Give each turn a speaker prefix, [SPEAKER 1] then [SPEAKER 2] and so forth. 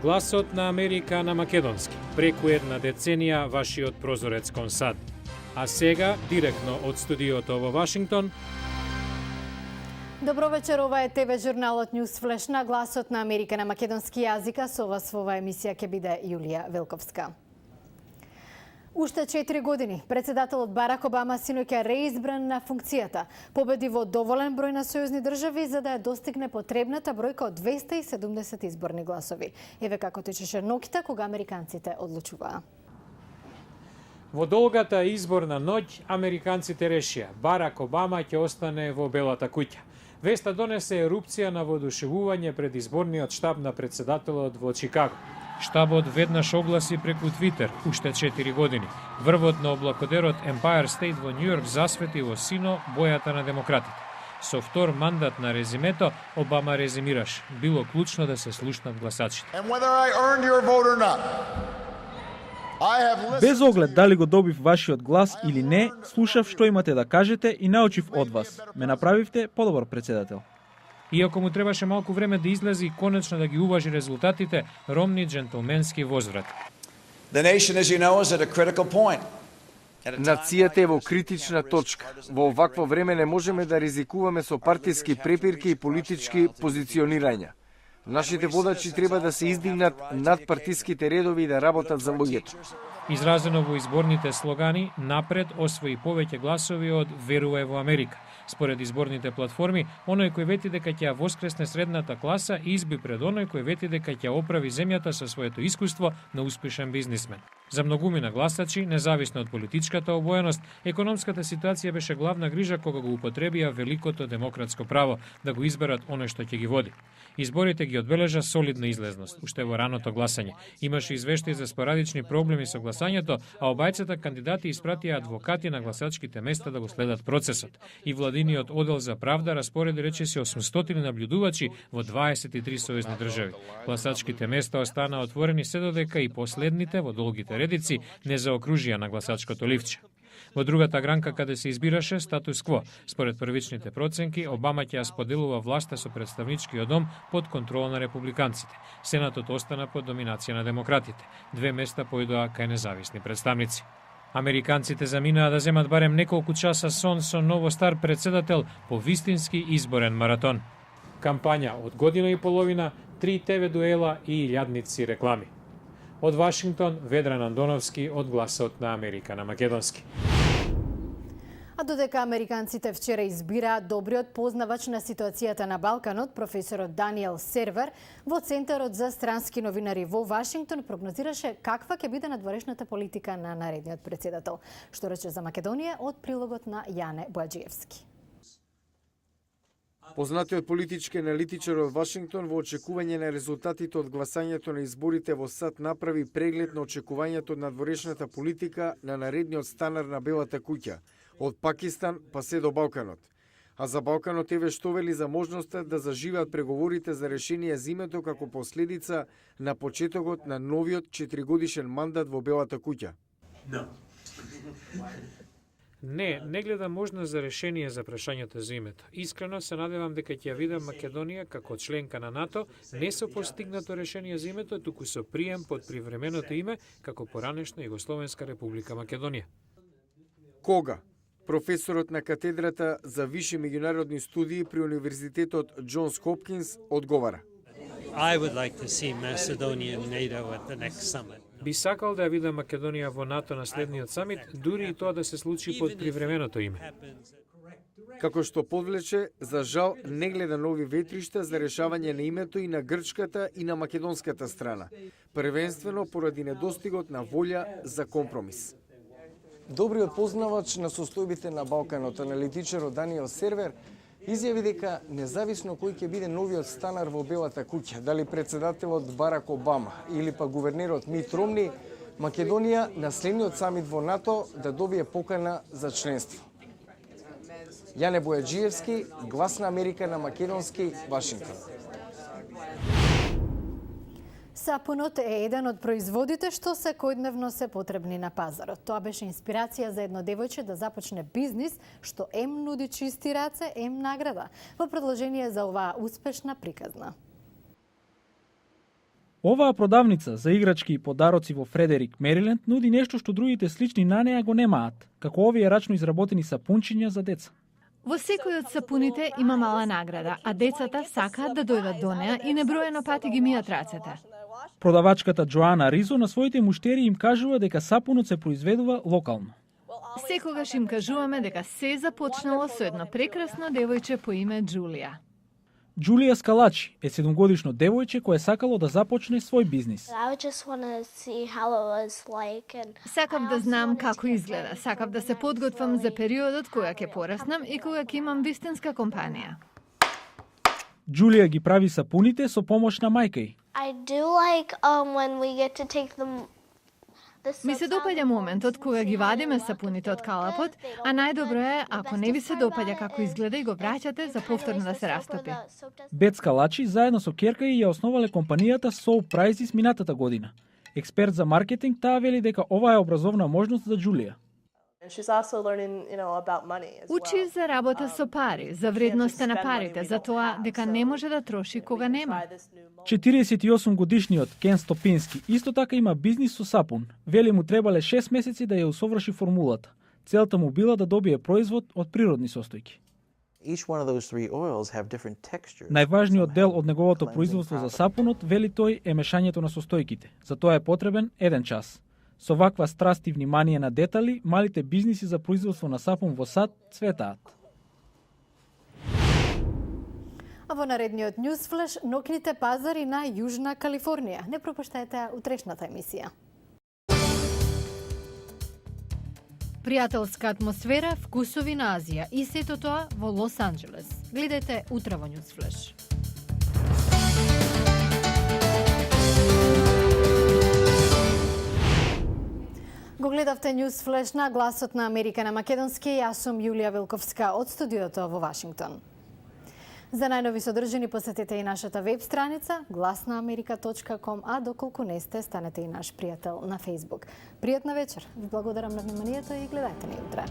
[SPEAKER 1] Гласот на Америка на македонски. Преку една деценија вашиот прозорец кон САД. А сега, директно од студиото во Вашингтон.
[SPEAKER 2] Добро вечер, ова е ТВ журналот News Flash на Гласот на Америка на македонски јазика. Со вас во оваа емисија ќе биде Јулија Велковска. Уште 4 години, председателот Барак Обама синоќа реизбран на функцијата. Победи во доволен број на сојузни држави за да ја достигне потребната бројка од 270 изборни гласови. Еве како течеше ноќта кога американците одлучуваа.
[SPEAKER 1] Во долгата изборна ноќ, американците решија Барак Обама ќе остане во Белата куќа. Веста донесе ерупција на воодушевување пред изборниот штаб на председателот во Чикаго. Штабот веднаш огласи преку Твитер уште 4 години. Врвот на облакодерот Empire State во Њујорк засвети во сино бојата на демократите. Со втор мандат на резимето, Обама резимираш: било клучно да се слушнат гласачите.
[SPEAKER 3] Без оглед дали го добив вашиот глас или не, слушав што имате да кажете и научив од вас. Ме направивте подобар председател.
[SPEAKER 1] Иако му требаше малку време да излезе и конечно да ги уважи резултатите, Ромни джентлменски возврат.
[SPEAKER 4] Нацијата е во критична точка. Во овакво време не можеме да ризикуваме со партиски препирки и политички позиционирања. Нашите водачи треба да се издигнат над партиските редови и да работат за луѓето.
[SPEAKER 1] Изразено во изборните слогани, напред освои повеќе гласови од верува во Америка. Според изборните платформи, оној кој вети дека ќе ја воскресне средната класа изби пред оној кој вети дека ќе оправи земјата со своето искуство на успешен бизнисмен. За многумина гласачи, независно од политичката обојаност, економската ситуација беше главна грижа кога го употребија великото демократско право да го изберат оној што ќе ги води. Изборите ги одбележа солидна излезност, уште во раното гласање. Имаше извештаи за спорадични проблеми со гласањето, а обајцата кандидати испратија адвокати на гласачките места да го следат процесот. И владиниот одел за правда распореди речиси 800 наблюдувачи во 23 сојузни држави. Гласачките места останаа отворени се додека и последните во долгите редици не заокружија на гласачкото ливче. Во другата гранка каде се избираше статус кво, според првичните проценки, Обама ќе ја споделува власта со представничкиот дом под контрола на републиканците. Сенатот остана под доминација на демократите. 2 места поидоа кај независни представници. Американците заминаа да земат барем неколку часа сон со ново стар председател по вистински изборен маратон. Кампања од година и половина, 3 ТВ дуела и илјадници реклами. Од Вашингтон, Ведран Андоновски од Гласот на Америка на македонски.
[SPEAKER 2] А додека американците вчера избираа добриот познавач на ситуацијата на Балканот, професорот Даниел Сервер, во Центарот за странски новинари во Вашингтон прогнозираше каква ќе биде надворешната политика на наредниот председател. Што рече за Македонија од прилогот на Јане Бојаджиевски.
[SPEAKER 4] Познатиот политички аналитичар од Вашингтон во очекување на резултатите од гласањето на изборите во САД направи преглед на очекувањето од надворешната политика на наредниот станар на Белата куќа, од Пакистан па се до Балканот. А за Балканот еве што вели за можноста да заживеат преговорите за решение зимето како последица на почетокот на новиот 4-годишен мандат во Белата куќа.
[SPEAKER 1] Не гледам можност за решение за прашањето за името. Искрено се надевам дека ќе ја видам Македонија како членка на НАТО не со постигнато решение за името, туку со прием под привременото име како поранешна Југословенска република Македонија.
[SPEAKER 4] Кога? Професорот на катедрата за виши меѓународни студии при Универзитетот Џонс Хопкинс одговара.
[SPEAKER 5] I would like to see Macedonia in NATO at the next summit.
[SPEAKER 1] Би сакал да ја видам Македонија во НАТО на следниот самит, дури и тоа да се случи под привременото име.
[SPEAKER 4] Како што подвлече, за жал не гледа нови ветришта за решавање на името и на грчката и на македонската страна, првенствено поради недостигот на волја за компромис.
[SPEAKER 6] Добриот познавач на состојбите на Балканот, аналитичарот Даниел Сервер, изјави дека независно кој ќе биде новиот станар во Белата куќа, дали председателот Барак Обама или па гувернерот Мит Ромни, Македонија на следниот самит во НАТО да добие покана за членство. Јане Бојаджиевски, Глас на Америка на македонски, Вашингтон.
[SPEAKER 2] Сапунот е еден од производите што секојдневно се потребни на пазарот. Тоа беше инспирација за едно девојче да започне бизнис што ем нуди чисти раце, ем награда. Во продолжение за оваа успешна приказна.
[SPEAKER 3] Оваа продавница за играчки и подароци во Фредерик, Мериленд, нуди нешто што другите слични на неа го немаат, како овие рачно изработени сапунчиња за деца.
[SPEAKER 7] Во секој од сапуните има мала награда, а децата сакаат да дојдат до неа и неброено пати ги мијат рацете.
[SPEAKER 3] Продавачката Джоана Ризо на своите муштери им кажува дека сапунот се произведува локално.
[SPEAKER 7] Секогаш им кажуваме дека се започнало со едно прекрасно девојче по име Джулија.
[SPEAKER 3] Джулија Скалачи е 7-годишно девојче кое сакало да започне свој бизнис.
[SPEAKER 7] Сакав да знам како изгледа, сакав да се подготвам за периодот кога ќе пораснам и кога ќе имам вистинска компанија.
[SPEAKER 3] Джулија ги прави сапуните со помош на мајка ѝ.
[SPEAKER 7] Ми се допаѓа моментот кога ги вадиме сапуните од калапот, а најдобро е ако не ви се допаѓа како изгледа и го враќате за повторно да се растопи.
[SPEAKER 3] Бет Скалачи заедно со ќерка ѝ ја основале компанијата Soap Prizes минатата година. Експерт за маркетинг таа вели дека ова е образовна можност за Джулија.
[SPEAKER 7] Учи за работа со пари, за вредноста на парите, за тоа дека не може да троши кога нема.
[SPEAKER 3] 48 годишниот Кен Стопински исто така има бизнис со сапун. Вели му требале 6 месеци да ја усоврши формулата. Целта му била да добие производ од природни состојки. Најважниот дел од неговото производство за сапунот, вели тој, е мешањето на состојките. За тоа е потребен 1 час. Со ваква страст и внимание на детали, малите бизниси за производство на сапун во САД цветаат.
[SPEAKER 2] А во наредниот Ньюсфлеш, ноќните пазари на Јужна Калифорнија. Не пропуштајте утрешната емисија. Пријателска атмосфера, вкусови на Азија и сето тоа во Лос Анџелес. Гледајте утре во Ньюсфлеш. Го гледавте Ньюсфлеш на Гласот на Америка на македонски. Јас сум Јулија Вилковска од студиото во Вашингтон. За најнови содржини посетете и нашата веб страница glasnaamerika.com, а доколку не сте, станете и наш пријател на Facebook. Пријатна вечер. Ви благодарам на вниманието и гледајте ни утре.